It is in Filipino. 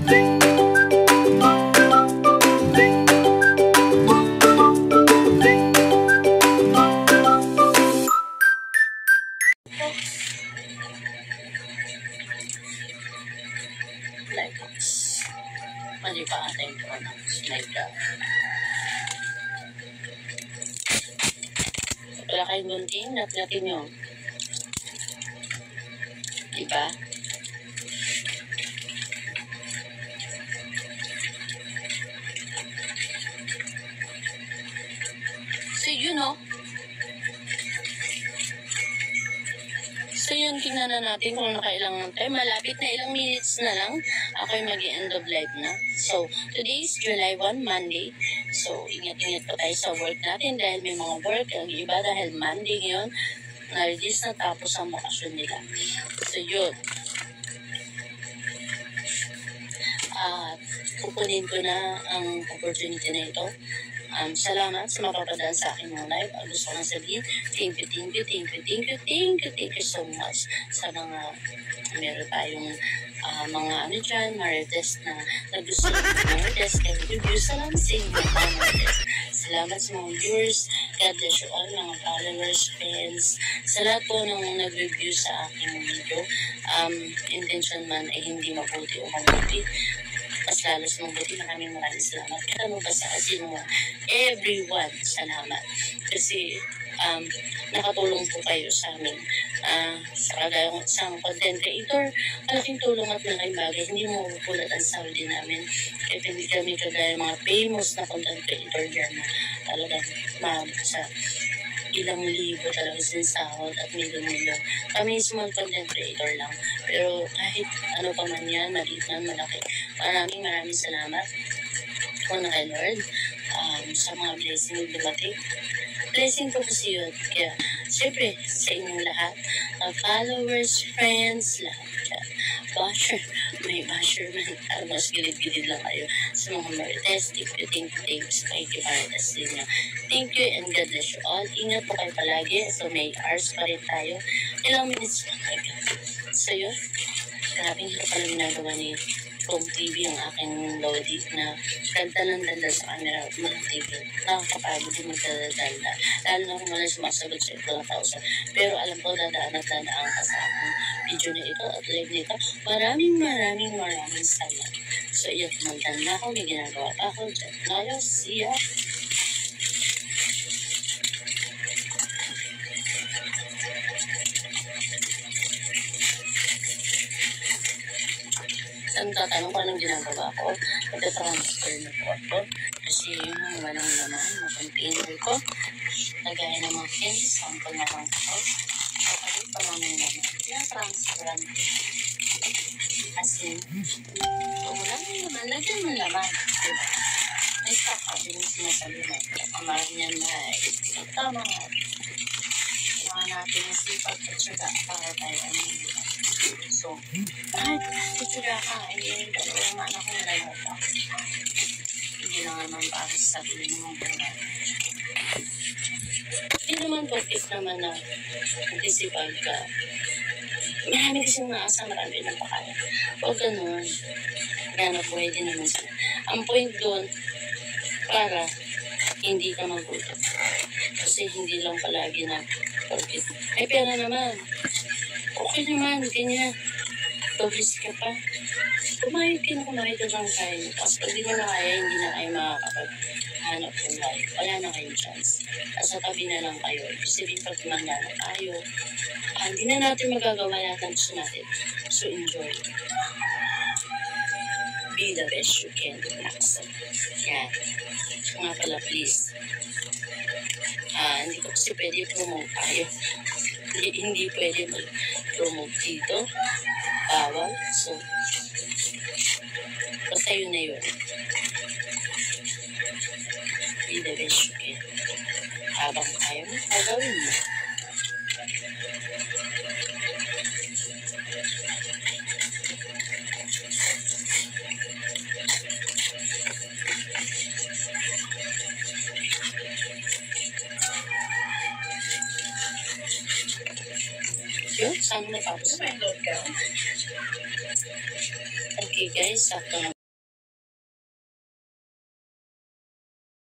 Mali pa ata yung pronounce. Like that. Wala kayong gunting, natin nyo. Diba? So, you know. So, yun, tingnan na natin kung nakailang time. Malapit na ilang minutes na lang. Ako'y mag-end of live na. So, today is July 1, Monday. So, ingat-ingat po tayo sa work natin dahil may mga work. Ang iba dahil Monday ngayon, na-release na tapos ang bakasyon nila. So, yun. Kukunin ko na ang opportunity na ito. Salamat sa mapapadaan sa aking mga live. Gusto ko na sabihin, thank you so much sa mga meron tayong mga ano dyan, Marites na gusto Marites, kaya review. Salamat sa inyo mga Marites. Salamat sa mga viewers. God bless you all, mga followers, friends. Sa lahat po nang nag-review sa aking video. Intention man ay hindi mabuti o mabuti. Mas lalo sa mabuti, maraming salamat. Kaya mo basta kasi mo, everyone, salamat. Kasi nakatulong po kayo sa amin. Sa kagayang isang content creator, malaking tulong at malaking bagay. Hindi mo mapupulat ang Saudi namin. Kaya hindi kami kagaya mga famous na content creator dyan na talagang sa ilang libo talaga sinsahod at milyon-milyon. Kami small content creator lang. Pero kahit ano pa man yan, maliit man, malaki. Maraming salamat po na kay Lord sa mga blessing na dumating. Blessing po kasi yun. Kaya, syempre, sa inyong lahat, followers, friends, lahat dyan. Basher, may basher man. Mas gilid-gilid lang kayo sa mga Marites. Thank you sa kay Marites din nyo. Thank you and God bless you all. Ingat po kayo palagi. So, may hours pa rin tayo. Ilang minutes pa kayo. So, yun. Grabing hirap pala ginagawa ni Kung TV ang aking Lodi na ganda sa camera ng TV. Nakakapagod din magdadala. Lalo na kung wala sumasagot sa ito ng tausa. Pero alam ko, dadaan ka sa aking video na ito at live nito. Maraming salamat. So, iyon, kumantan na ako. May ginagawa pa ako dyan. Ngayon, see ya. Ang tatanong ko anong ginagawa ko, nagtatransfer na po ako. Kasi yun ang walang laman, mga container ko. Lagaya ng mga candy, sample na lang ko. Okay, palamang naman. Transferan. As in, wala na naman, lagyan mo laman. Diba? May stock ka din yung sinasabi mo. Amaran yan na tama nga. Mga natin yung sipag at syaga para tayo ang hindi. So, kahit syaga ka, ay dalawang anak ko na lang ako. Hindi lang naman para sa sarili mo. Hindi naman focus naman na antisipag ka. Marami kasi naasa, marami ng pakaya. Huwag ganun. Gana pwede naman sila. Ang point doon, para hindi ka magutom. Kasi hindi lang palagi na focus. Ay, pera naman. Okay naman, ganyan. Focus ka pa. Kumayod ka lang kaya. Tapos pag di mo na kaya, hindi na kayo makakapaghanap buhay. Wala na kayong chance. Sa tabi na lang kayo. Sabihin pag tumanda na tayo, hindi na natin magagawa lahat ng gusto natin. So, enjoy. Be the best you can. Relax. Yan. So, nga pala, please. Hindi ko kasi pwede promote tayo. Hindi pwede mag-promote dito. Bawal. So, basta yun na yun. Be the best you can. Habang kaya mo, gagawin mo. Yun, saan natapos? Okay guys, sakto na